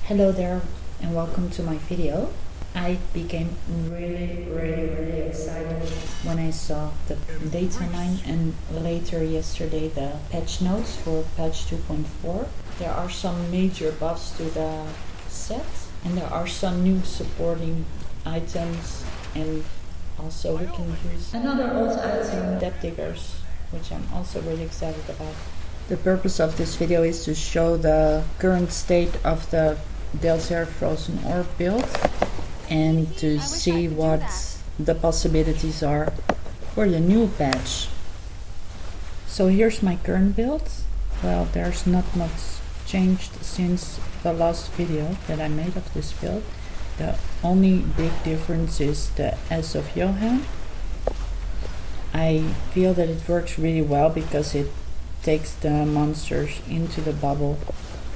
Hello there and welcome to my video. I became really excited when I saw the data mine and later yesterday the patch notes for patch 2.4. There are some major buffs to the set and there are some new supporting items, and also we can use another old item, depth diggers, which I'm also really excited about. The purpose of this video is to show the current state of the Delsere frozen orb build and to see what the possibilities are for the new patch. So here's my current build. Well, there's not much changed since the last video that I made of this build. The only big difference is the S of Johan. I feel that it works really well because it takes the monsters into the bubble,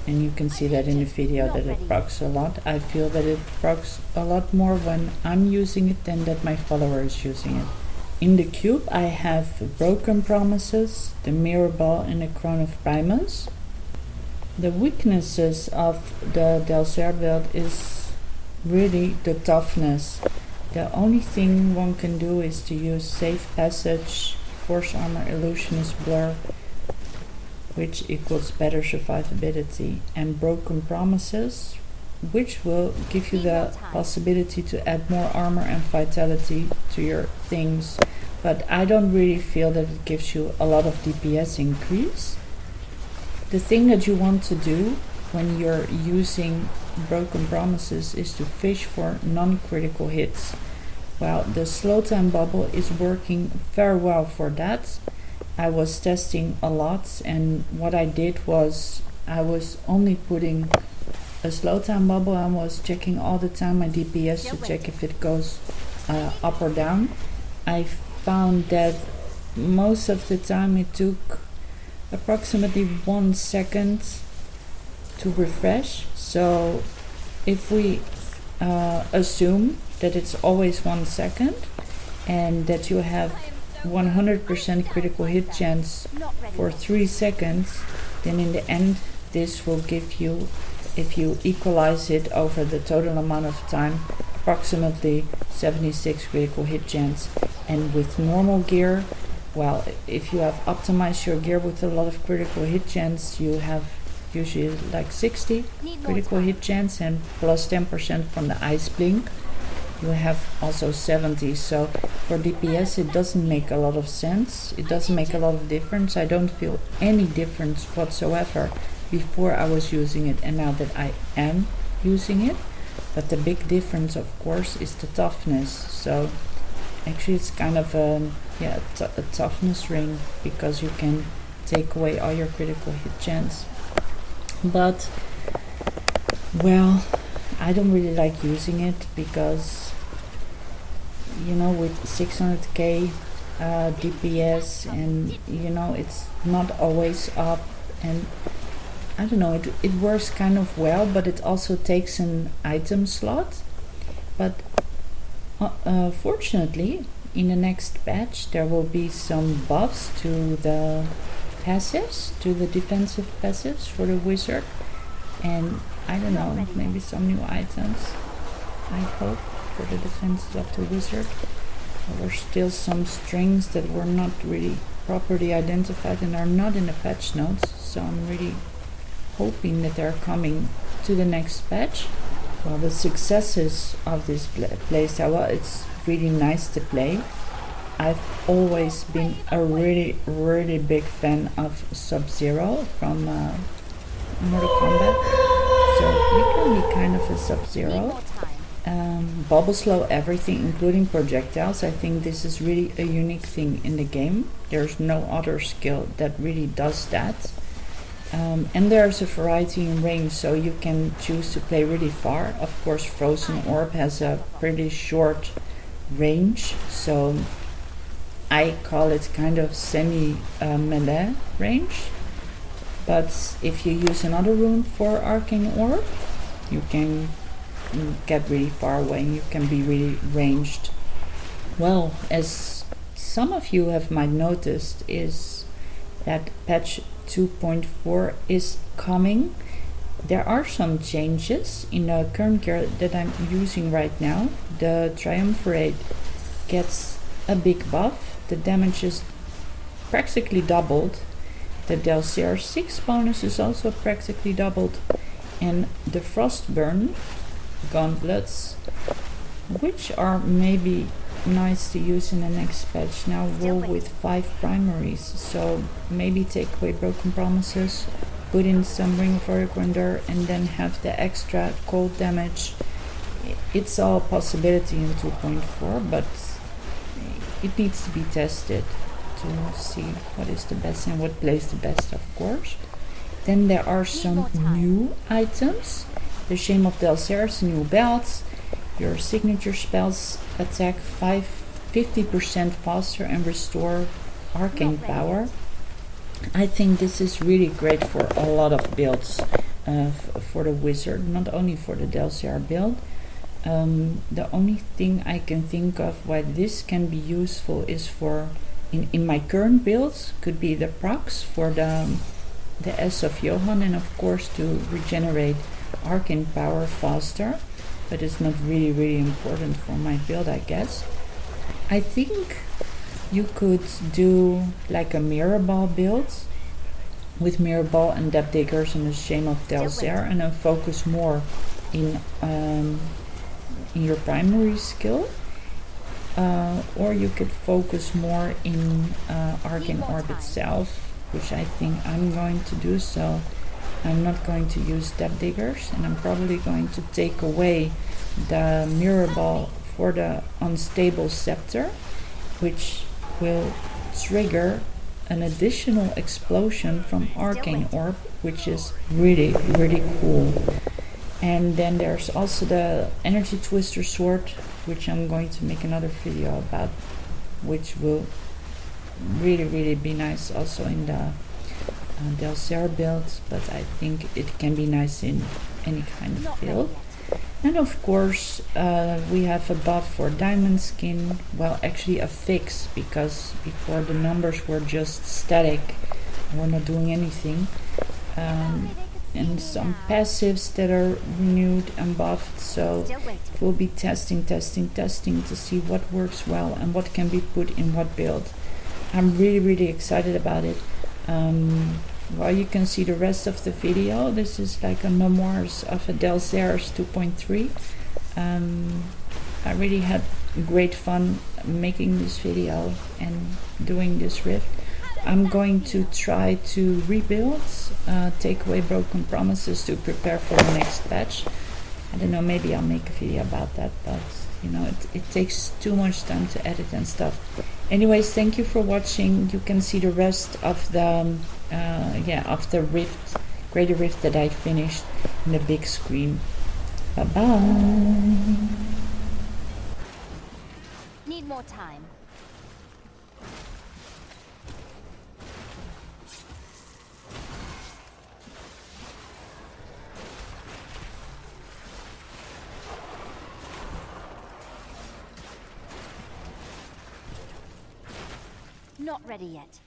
and you can see that in the video that it procs a lot. I feel that it procs a lot more when I'm using it than that my follower is using it. In the cube I have Broken Promises, the Mirror Ball and the Crown of Primus. The weaknesses of the Delsere build is really the toughness. The only thing one can do is to use Safe Passage, Force Armor, Illusionist Blur, which equals better survivability, and Broken Promises, which will give you the possibility to add more armor and vitality to your things, but I don't really feel that it gives you a lot of DPS increase. The thing that you want to do when you're using Broken Promises is to fish for non-critical hits. Well, the slow time bubble is working very well for that. I was testing a lot, and what I did was I was only putting a slow time bubble and was checking all the time my DPS to check if it goes up or down. I found that most of the time it took approximately 1 second to refresh. So if we assume that it's always 1 second and that you have 100% critical hit chance for 3 seconds, then in the end this will give you, if you equalize it over the total amount of time, approximately 76 critical hit chance. And with normal gear, well, if you have optimized your gear with a lot of critical hit chance, you have usually like 60 critical hit chance, and plus 10% from the ice blink, you have also 70. So for DPS it doesn't make a lot of sense. It doesn't make a lot of difference. I don't feel any difference whatsoever before I was using it and now that I am using it. But the big difference of course is the toughness. So actually it's kind of a toughness ring, because you can take away all your critical hit chance. But well, I don't really like using it because, you know, with 600k DPS, and you know it's not always up, and I don't know, it works kind of well, but it also takes an item slot. But fortunately in the next patch there will be some buffs to the passives, to the defensive passives for the wizard, and I don't know, maybe some new items, I hope, for the defenses of the wizard. There were still some strings that were not really properly identified and are not in the patch notes, so I'm really hoping that they're coming to the next patch. Well, the successes of this playstyle, well, it's really nice to play. I've always been a really big fan of Sub-Zero from Mortal Kombat. So you can be kind of a Sub-Zero. Bubble slow everything, including projectiles. I think this is really a unique thing in the game. There's no other skill that really does that. And there's a variety in range, so you can choose to play really far. Of course, Frozen Orb has a pretty short range, so I call it kind of semi-melee range. But if you use another rune for Arcane Orb, you can get really far away and you can be really ranged. Well, as some of you have might noticed, is that patch 2.4 is coming, There are some changes in the current gear that I'm using right now. The triumvirate gets a big buff. The damage is practically doubled. The Delsere 6 bonus is also practically doubled. And the Frostburn gauntlets, which are maybe nice to use in the next patch, now roll with 5 primaries. So maybe take away Broken Promises, put in some Ring of Orgrinder, and then have the extra cold damage. It's all a possibility in 2.4, but it needs to be tested to see what is the best and what plays the best, of course. Then there are some new items. The Shame of Delcere's new belts. Your signature spells attack 50% faster and restore arcane power. I think this is really great for a lot of builds for the wizard, not only for the Delsere build. The only thing I can think of why this can be useful is for, in my current builds, could be the procs for the S of Johann, and of course to regenerate arcane power faster, but it's not really important for my build, I guess. I think you could do like a mirror ball build with mirror ball and depth diggers and the Shame of Delsere, and then focus more in your primary skill, or you could focus more in Arcane Orb itself, which I think I'm going to do. So I'm not going to use depth diggers, and I'm probably going to take away the mirror ball for the unstable scepter, which will trigger an additional explosion from Arcane Orb, which is really cool. And then there's also the Energy Twister Sword, which I'm going to make another video about, which will really be nice also in the Delsere builds, but I think it can be nice in any kind of build. And of course we have a buff for Diamond Skin, well actually a fix, because before the numbers were just static, we're not doing anything, and some passives that are renewed and buffed, so we'll be testing to see what works well and what can be put in what build. I'm really excited about it. Well, you can see the rest of the video. This is like a memoirs of a Delcere's 2.3. I really had great fun making this video and doing this rift. I'm going to try to rebuild, take away Broken Promises to prepare for the next patch. I don't know, maybe I'll make a video about that, but you know, it takes too much time to edit and stuff. Anyways, thank you for watching. You can see the rest of the of the rift, Greater Rift that I finished in the big screen. Bye bye. Need more time. Not ready yet.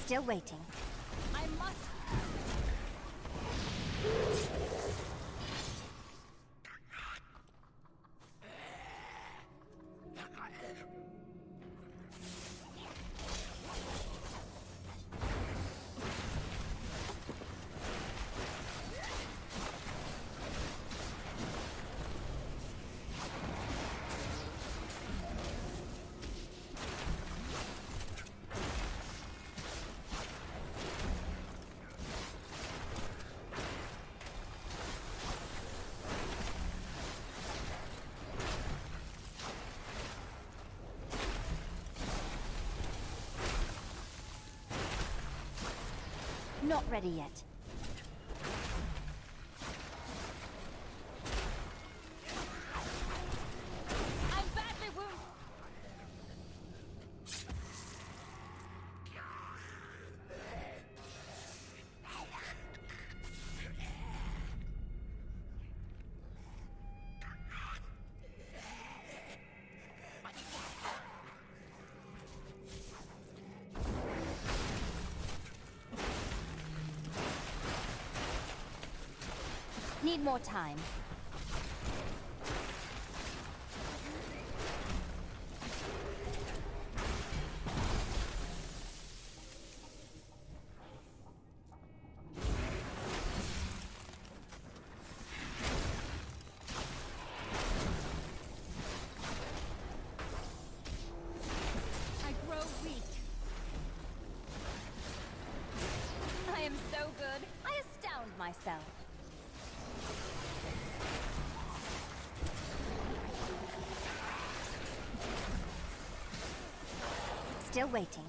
Still waiting. I must. Not ready yet. I'm badly wounded. Need more time. I grow weak. I am so good. I astound myself. Still waiting.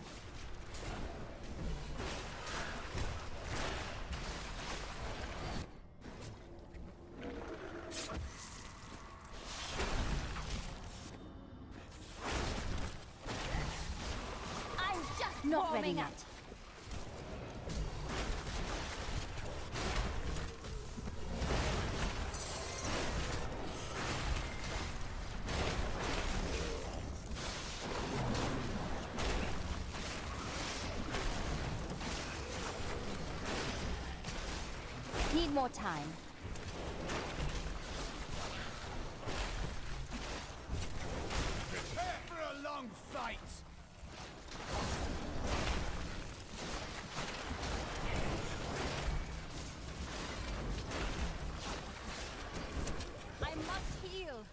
I'm just not ready yet. Need more time. Prepare for a long fight! I must heal.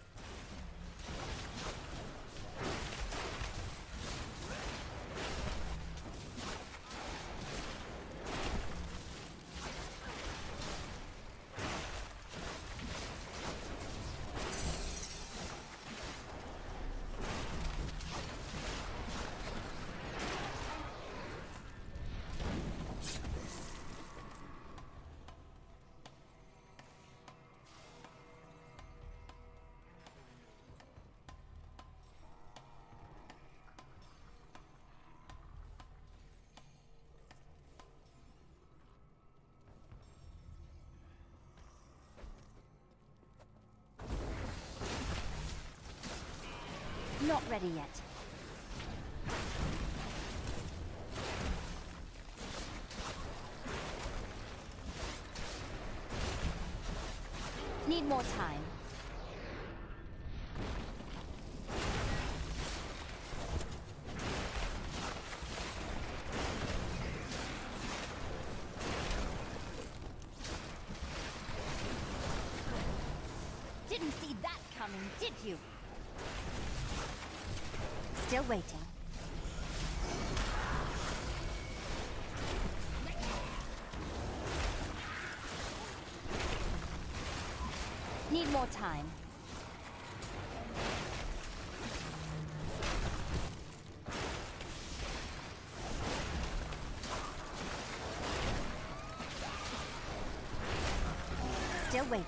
Not ready yet. Need more time. Didn't see that coming, did you? Still waiting. Need more time. Still waiting.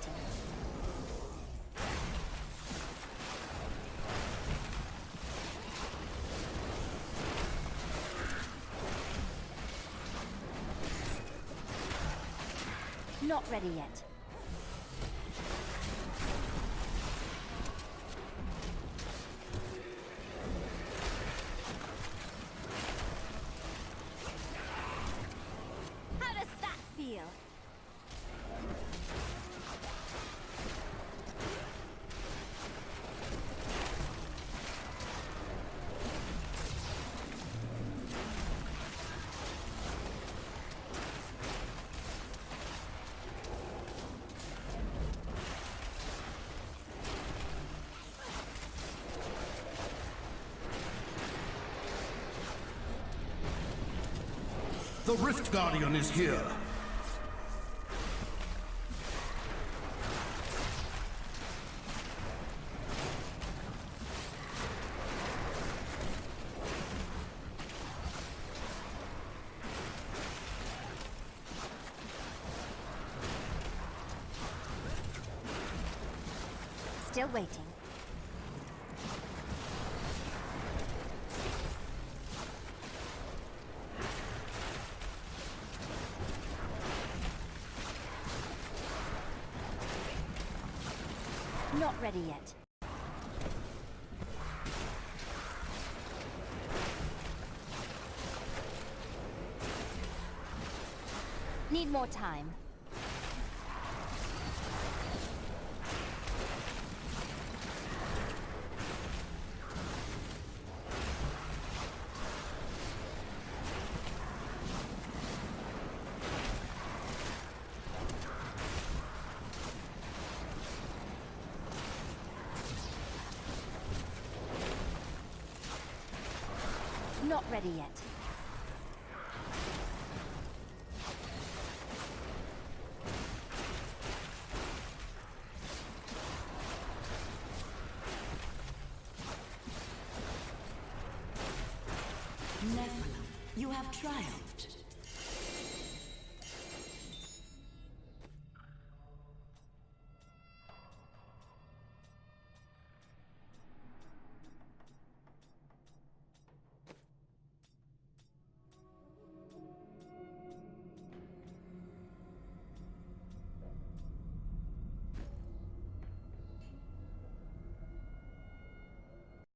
Not ready yet. How does that feel? The Rift Guardian is here! Still waiting. Not ready yet. Need more time. Not ready yet. Nephilim, you have triumphed.